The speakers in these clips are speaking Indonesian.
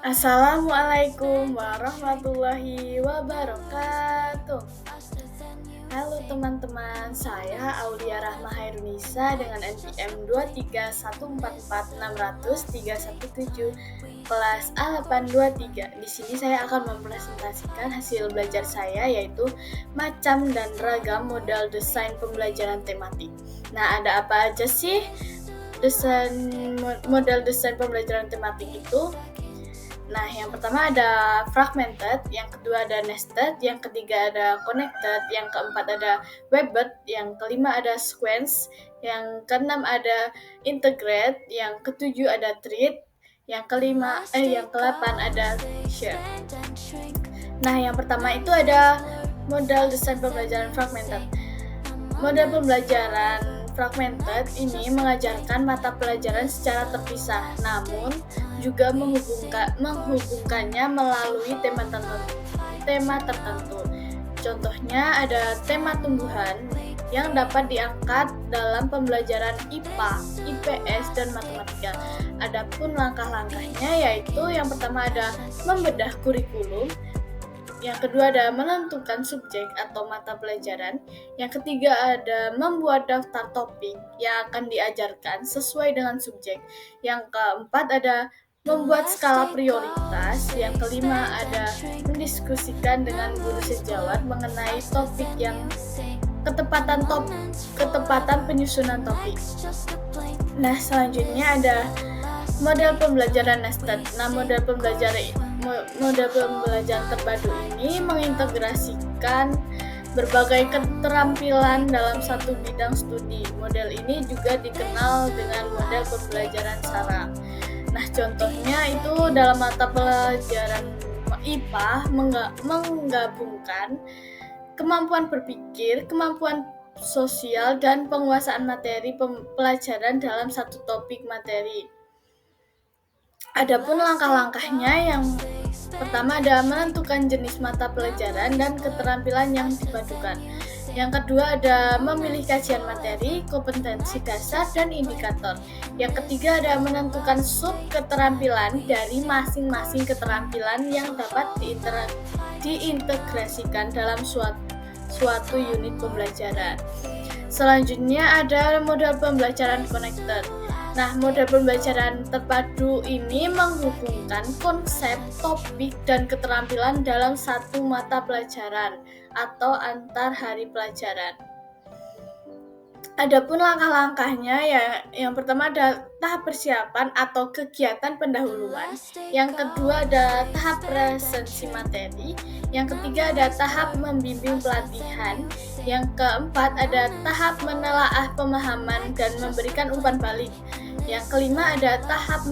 Assalamualaikum warahmatullahi wabarakatuh. Halo teman-teman, saya Aulia Rahma Hairunisa dengan NPM 23144600317 kelas A823. Di sini saya akan mempresentasikan hasil belajar saya, yaitu macam dan ragam model desain pembelajaran tematik. Nah, ada apa aja sih model desain pembelajaran tematik itu? Nah, yang pertama ada fragmented, yang kedua ada nested, yang ketiga ada connected, yang keempat ada webbed, yang kelima ada sequence, yang keenam ada integrate, yang ketujuh ada thread, yang ke-8 ada share. Nah, yang pertama itu ada model desain pembelajaran fragmented. Model pembelajaran fragmented ini mengajarkan mata pelajaran secara terpisah, namun juga menghubungkannya melalui tema tertentu. Contohnya ada tema tumbuhan yang dapat diangkat dalam pembelajaran IPA, IPS, dan matematika. Adapun langkah-langkahnya yaitu yang pertama ada membedah kurikulum, yang kedua ada menentukan subjek atau mata pelajaran, yang ketiga ada membuat daftar topik yang akan diajarkan sesuai dengan subjek, yang keempat ada membuat skala prioritas, yang kelima ada mendiskusikan dengan guru sejawat mengenai topik yang ketepatan penyusunan topik. Nah, selanjutnya ada model pembelajaran nested. Nah, model pembelajaran terpadu ini mengintegrasikan berbagai keterampilan dalam satu bidang studi. Model ini juga dikenal dengan model pembelajaran saraf. Nah, contohnya itu dalam mata pelajaran IPA menggabungkan kemampuan berpikir, kemampuan sosial, dan penguasaan materi pelajaran dalam satu topik materi. Adapun langkah-langkahnya, yang pertama ada menentukan jenis mata pelajaran dan keterampilan yang dipadukan. Yang kedua ada memilih kajian materi, kompetensi dasar, dan indikator. Yang ketiga ada menentukan sub keterampilan dari masing-masing keterampilan yang dapat diintegrasikan dalam suatu unit pembelajaran. Selanjutnya ada model pembelajaran connected. Nah, model pembelajaran terpadu ini menghubungkan konsep, topik, dan keterampilan dalam satu mata pelajaran atau antar hari pelajaran. Adapun langkah-langkahnya, ya, yang pertama ada tahap persiapan atau kegiatan pendahuluan, yang kedua ada tahap presensi materi, yang ketiga ada tahap membimbing pelatihan, yang keempat ada tahap menelaah pemahaman dan memberikan umpan balik, yang kelima ada tahap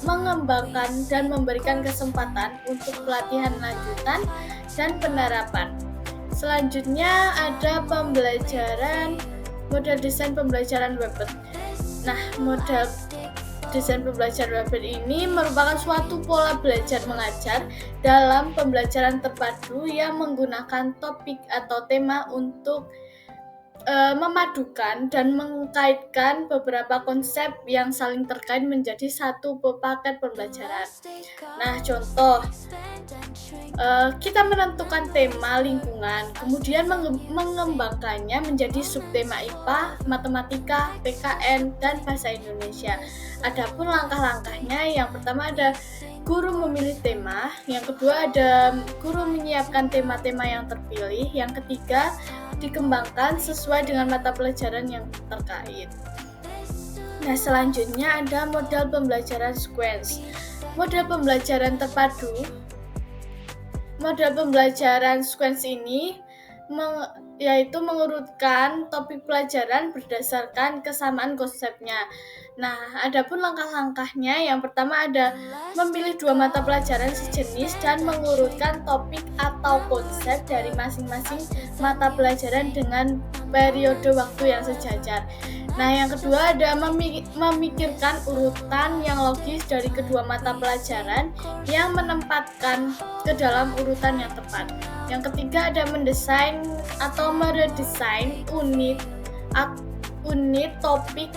mengembangkan dan memberikan kesempatan untuk pelatihan lanjutan dan penerapan. Selanjutnya ada model desain pembelajaran webbed. Nah, model desain pembelajaran webbed ini merupakan suatu pola belajar mengajar dalam pembelajaran terpadu yang menggunakan topik atau tema untuk memadukan dan mengkaitkan beberapa konsep yang saling terkait menjadi satu paket pembelajaran. Nah, contoh, kita menentukan tema lingkungan, kemudian mengembangkannya menjadi subtema IPA, matematika, PKN, dan bahasa Indonesia. Adapun langkah-langkahnya, yang pertama ada guru memilih tema, yang kedua ada guru menyiapkan tema-tema yang terpilih, yang ketiga dikembangkan sesuai dengan mata pelajaran yang terkait. Nah, selanjutnya ada model pembelajaran sequence. Model pembelajaran terpadu. Model pembelajaran sequence ini yaitu mengurutkan topik pelajaran berdasarkan kesamaan konsepnya. Nah, adapun langkah-langkahnya, yang pertama ada memilih dua mata pelajaran sejenis dan mengurutkan topik atau konsep dari masing-masing mata pelajaran dengan periode waktu yang sejajar. Nah, yang kedua ada memikirkan urutan yang logis dari kedua mata pelajaran yang menempatkan ke dalam urutan yang tepat. Yang ketiga ada mendesain atau meredesain unit, topik,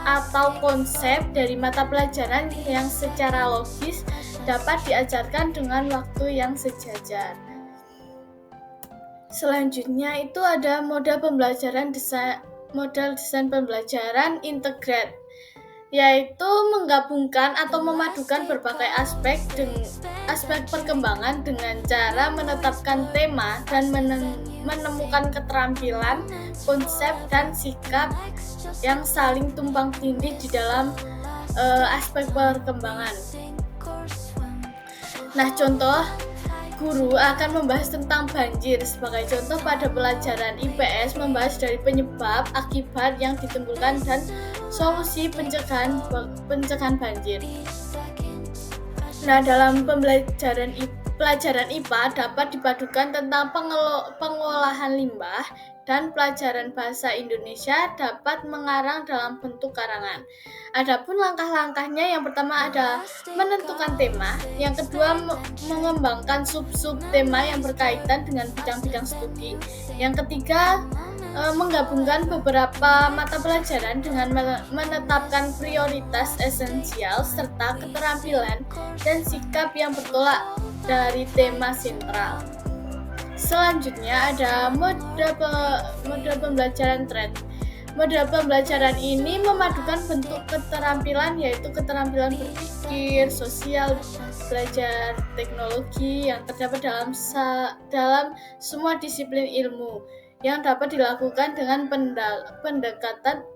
atau konsep dari mata pelajaran yang secara logis dapat diajarkan dengan waktu yang sejajar. Selanjutnya itu ada model desain pembelajaran integrat, yaitu menggabungkan atau memadukan berbagai aspek perkembangan dengan cara menetapkan tema dan menemukan keterampilan, konsep, dan sikap yang saling tumpang tindih di dalam aspek perkembangan. Nah, contoh, guru akan membahas tentang banjir. Sebagai contoh, pada pelajaran IPS membahas dari penyebab, akibat yang ditimbulkan, dan solusi pencegahan banjir. Nah, dalam pelajaran IPA dapat dipadukan tentang pengolahan limbah, dan pelajaran bahasa Indonesia dapat mengarang dalam bentuk karangan. Adapun langkah-langkahnya, yang pertama ada menentukan tema, yang kedua mengembangkan sub-sub tema yang berkaitan dengan bidang-bidang studi, yang ketiga menggabungkan beberapa mata pelajaran dengan menetapkan prioritas esensial serta keterampilan dan sikap yang bertolak dari tema sentral. Selanjutnya ada model pembelajaran tren. Model pembelajaran ini memadukan bentuk keterampilan, yaitu keterampilan berpikir, sosial, belajar, teknologi yang terdapat dalam semua disiplin ilmu yang dapat dilakukan dengan pendekatan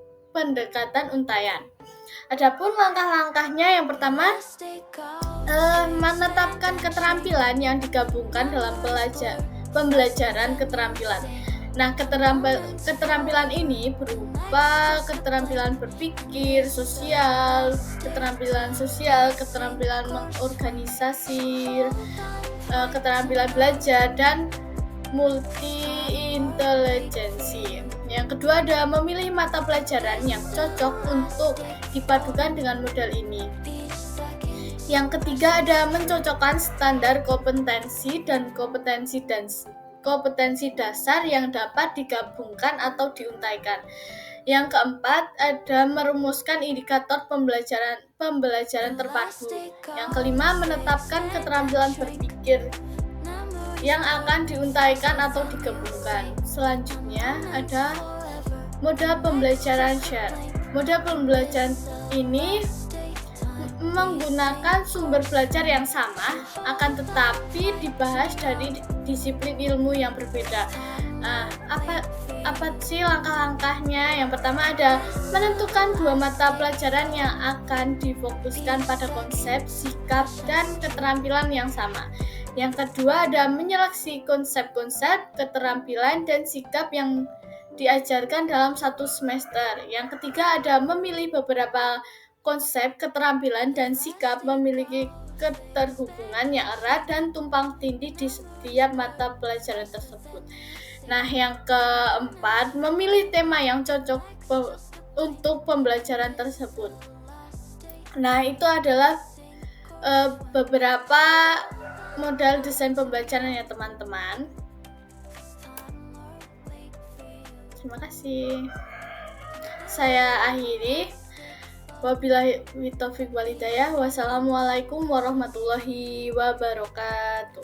untaian. Adapun langkah-langkahnya, yang pertama menetapkan keterampilan yang digabungkan dalam pembelajaran keterampilan. Nah, keterampilan ini berupa keterampilan berpikir, keterampilan mengorganisasi, keterampilan belajar, dan multi-intelijensi. Yang kedua ada memilih mata pelajaran yang cocok untuk dipadukan dengan model ini. Yang ketiga ada mencocokkan standar kompetensi dan kompetensi dasar yang dapat digabungkan atau diuntaikan. Yang keempat ada merumuskan indikator pembelajaran terpadu. Yang kelima menetapkan keterampilan berpikir yang akan diuntaikan atau digabungkan. Selanjutnya ada model pembelajaran share. Model pembelajaran ini menggunakan sumber belajar yang sama, akan tetapi dibahas dari disiplin ilmu yang berbeda. Apa sih langkah-langkahnya? Yang pertama ada menentukan 2 mata pelajaran yang akan difokuskan pada konsep, sikap, dan keterampilan yang sama. Yang kedua ada menyeleksi konsep-konsep, keterampilan, dan sikap yang diajarkan dalam 1 semester. Yang ketiga ada memilih beberapa konsep, keterampilan, dan sikap memiliki keterhubungan yang erat dan tumpang tindih di setiap mata pelajaran tersebut. Nah, yang keempat, memilih tema yang cocok untuk pembelajaran tersebut. Nah, itu adalah beberapa modal desain pembelajaran ya teman-teman. Terima kasih. Saya akhiri. Wabillahi taufiq wal hidayah. Wassalamualaikum warahmatullahi wabarakatuh.